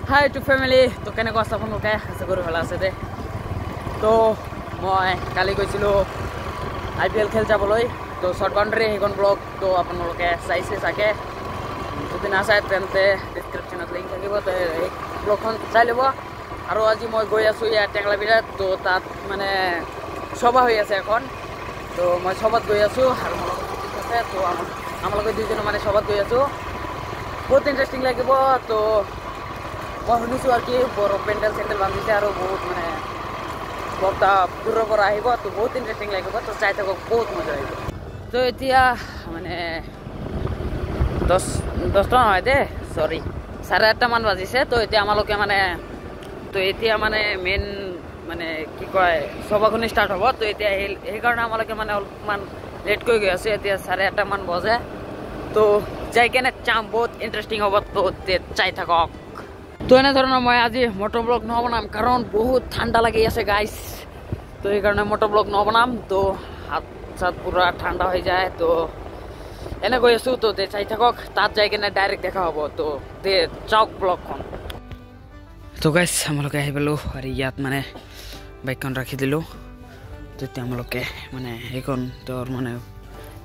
হাই two family তো কেনেকুৱা আছে আপোনালোকে আশা কৰি ভালে আছে দে তো মই কালি গৈছিলোঁ IPL খেল চাবলৈ তো শ্বৰ্ট বাউণ্ডাৰী সেইখন ব্লগ তো আপোনালোকে চাইছে চাগে যদি নাচায় তেন্তে ডিছক্ৰিপশ্যনত লিংক থাকিব তো এই ব্লগখন চাই ল'ব আৰু আজি মই গৈ আছোঁ ইয়াত টেংলাবিৰাত তো তাত মানে সভা হৈ আছে এখন তো মই সভাত গৈ আছোঁ আৰু মোৰ লগত আছে তো আমালোকে দুইজনে মানে সভাত গৈ আছোঁ বহুত ইণ্টাৰেষ্টিং লাগিব তো মই শুনিছোঁ আৰু কি বৰ পেণ্ডেল চেণ্ডেল বান্ধিছে আৰু বহুত মানে বক্তা দূৰৰ পৰা আহিব তো বহুত ইণ্টাৰেষ্টিং লাগিব তো চাই থাকক বহুত মজা আহিব তো এতিয়া মানে 10টা নহয় দে চৰি 8:30মান বাজিছে তো এতিয়া আমালোকে মানে তো এতিয়া মানে মেইন মানে কি কয় সভাখন ষ্টাৰ্ট হ'ব তো এতিয়া সেইকাৰণে আমালোকে মানে অলপমান লেট কৰি গৈ আছোঁ এতিয়া 8:30মান বজে তো যাই কেনে চাম বহুত ইণ্টাৰেষ্টিং হ'ব তো চাই থাকক তো এনেধৰণৰ মই আজি মটৰ ব্লগ নবনাম কাৰণ বহুত ঠাণ্ডা লাগি আছে গাইছ তো সেইকাৰণে মটৰ ব্লগ নবনাম তো হাত চাত পুৰা ঠাণ্ডা হৈ যায় তো এনে গৈ আছোঁ তো চাই থাকক তাত যাই কেনে ডাইৰেক্ট দেখা হ'ব তো চাওক ব্লগখন তো গাইছ আমালোকে আহি পালোঁ আৰু ইয়াত মানে বাইকখন ৰাখি দিলোঁ তো এতিয়া আমালোকে মানে সেইখন তোৰ মানে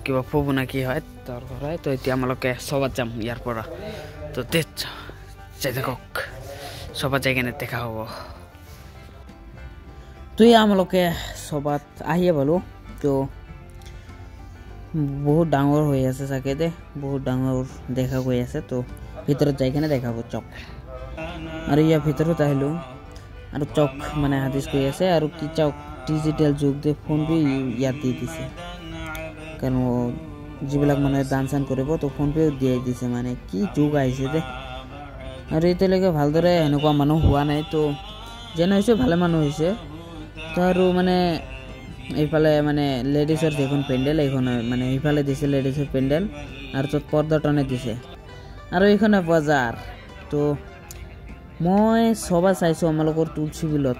কিবা ফবু না কি হয় তোৰ ঘৰ হয় তো এতিয়া আমালোকে সভাত যাম ইয়াৰ পৰা তো চাই থাকক সভাত যাই কেনে দেখা হ'ব তো আমালোকে সভাত আহিয়ে পালোঁ তো বহুত ডাঙৰ হৈ আছে চাগে দে বহুত ডাঙৰ দেখা গৈ আছে তো ভিতৰত যাই কেনে দেখাব চক আৰু ইয়াৰ ভিতৰত আহিলোঁ আৰু চক মানে হাদিছ কৰি আছে আৰু কি চক ডিজিটেল যুগ দে ফোন পে ইয়াত দি দিছে কাৰণ যিবিলাক মানুহে দান চান কৰিব তো ফোন পেও দিয়াই দিছে মানে কি যুগ আহিছে দে আৰু এতিয়ালৈকে ভালদৰে এনেকুৱা মানুহ হোৱা নাই তো যেনে হৈছে ভালে মানুহ হৈছে তো আৰু মানে এইফালে মানে লেডিছৰ যিখন পেণ্ডেল এইখন মানে এইফালে দিছে লেডিছৰ পেণ্ডেল আৰু তাত পৰ্দাটনে দিছে আৰু এইখনে বজাৰ তো মই সভা চাইছোঁ আমালোকৰ তুলসী বিলত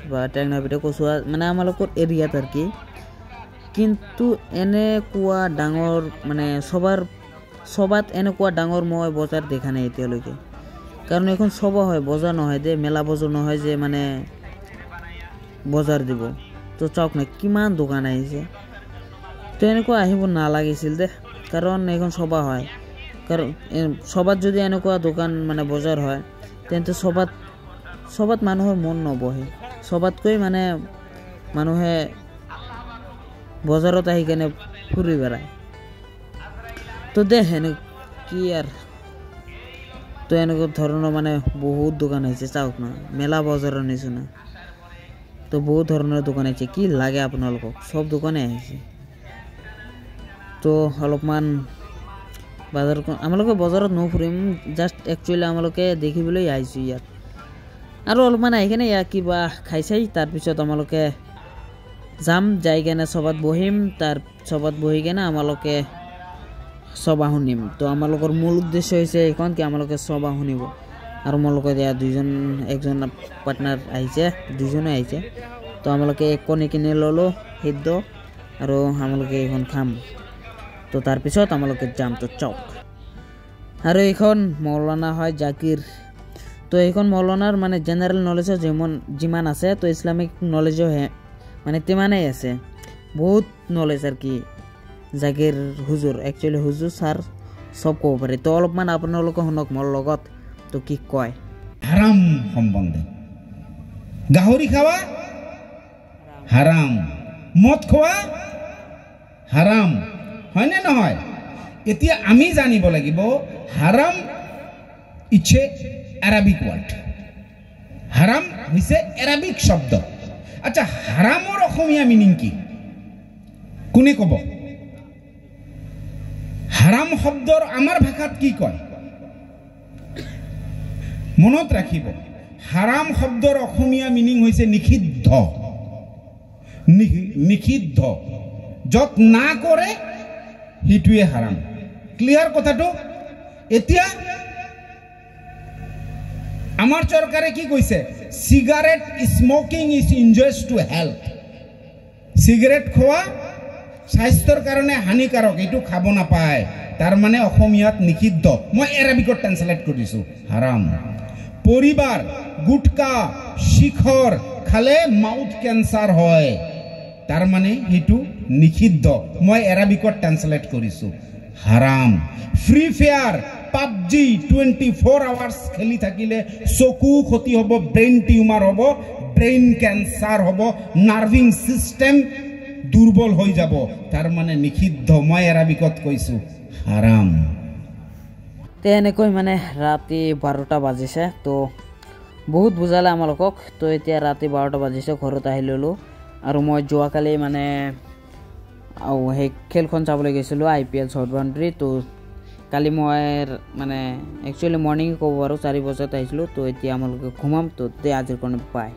বা টেংনাবিতে কচুৱা মানে আমালোকৰ এৰিয়াত আৰু কি কিন্তু এনেকুৱা ডাঙৰ মানে সভাত এনেকুৱা ডাঙৰ মই বজাৰ দেখা নাই এতিয়ালৈকে কাৰণ এখন সভা হয় বজাৰ নহয় দে মেলা বজাৰ নহয় যে মানে বজাৰ দিব তো চাওক না কিমান দোকান আহিছে তো এনেকুৱা আহিব নালাগিছিল দে কাৰণ এইখন সভা হয় কাৰণ সভাত যদি এনেকুৱা দোকান মানে বজাৰ হয় তেন্তে সভাত মানুহৰ মন নবহে সভাতকৈ মানে মানুহে বজাৰত আহি কেনে ফুৰি বেড়ায় তো দে এনে কি আৰু তো এনেকুৱা ধৰণৰ মানে বহুত দোকান আহিছে চাওক না মেলা বজাৰৰ নিচিনা তো বহুত ধৰণৰ দোকান আহিছে কি লাগে আপোনালোকক সব দোকানে আহিছে তো অলপমান বজাৰখন আমালোকে বজাৰত নুফুৰিম জাষ্ট একচুৱেলি আমালোকে দেখিবলৈ আহিছোঁ ইয়াত আৰু অলপমান আহি কেনে ইয়াত কিবা খাইছেই তাৰপিছত আমালোকে যাম যাই কেনে সভাত বহিম তাৰ সভাত বহি কেনে আমালোকে সভা শুনিম তো আমালোকৰ মূল উদ্দেশ্য হৈছে এইখন কি আমালোকে সভা শুনিব আৰু মোৰ লগত ইয়াত একজন পাৰ্টনাৰ আহিছে দুজনে আহিছে তো আমালোকে এক কণী কিনি ল'লোঁ সিদ্ধ আৰু আমালোকে এইখন খাম তো তাৰপিছত আমালোকে যাম তো চক আৰু এইখন মৌলানা হয় জাকিৰ তো এইখন মৌলানাৰ মানে জেনেৰেল নলেজো যিমান আছে তো ইছলামিক নলেজো মানে তিমানেই আছে বহুত নলেজ আৰু কি জাকিৰ হুজুৰ একচুৱেলি হুজুৰ ছাৰ চব ক'ব পাৰে তো অলপমান আপোনালোকে শুনক মোৰ লগত তো কি কয় হাৰাম সম্বন্ধে গাহৰি খাৱা হাৰাম মদ খোৱা হাৰাম হয়নে নহয় এতিয়া আমি জানিব লাগিব হাৰাম ইছে আৰবিক ৱৰ্ড হাৰাম হৈছে আৰবিক শব্দ আচ্ছা হাৰামৰ অসমীয়া মিনিং কি কোনে ক'ব হাৰাম শব্দৰ আমাৰ ভাষাত কি কয় মনত ৰাখিব হাৰাম শব্দৰ অসমীয়া মিনিং হৈছে নিষিদ্ধ নিষিদ্ধ য'ত না কৰে সেইটোৱে হাৰাম ক্লিয়াৰ কথাটো এতিয়া আমাৰ চৰকাৰে কি কৈছে সিগাৰেট স্মোকিং ইজ ইনজুৰিয়াছ টু হেল্থ সিগাৰেট খোৱা স্বাস্থ্যৰ কাৰণে হানিকাৰক এইটো খাব নাপায় তাৰ মানে অসমীয়াত নিষিদ্ধ মই এৰাবিকত ট্ৰান্সলেট কৰিছোঁ হাৰাম পৰিবাৰ গুটকা শিখৰ খালে মাউথ কেঞ্চাৰ হয় তাৰ মানে সেইটো নিষিদ্ধ মই এৰাবিকত ট্ৰান্সলেট কৰিছো হাৰাম ফ্ৰী ফায়াৰ পাবজি 24 আৱাৰ্স খেলি থাকিলে চকু ক্ষতি হ'ব ব্ৰেইন টিউমাৰ হ'ব ব্ৰেইন কেঞ্চাৰ হ'ব নাৰ্ভিং সিস্টেম দুৰ্বল হৈ যাব তাৰ মানে নিষিদ্ধ মই এৰাবিকত কৈছো হাৰাম তে এনেকৈ মানে ৰাতি 12টা বাজিছে তো বহুত বুজালে আমালোকক তো এতিয়া ৰাতি 12টা বাজিছে ঘৰত আহি ললো আৰু মই যোৱাকালি মানে সেই খেলখন চাবলৈ গৈছিলোঁ IPL শৰ্ট বাউণ্ডাৰী তো কালি মই মানে একচুৱেলি মৰ্নিং ক'ব আৰু 4 বজাত আহিছিলোঁ তো এতিয়া আমালোকে ঘুমাম তো আজিৰ কাৰণে বাই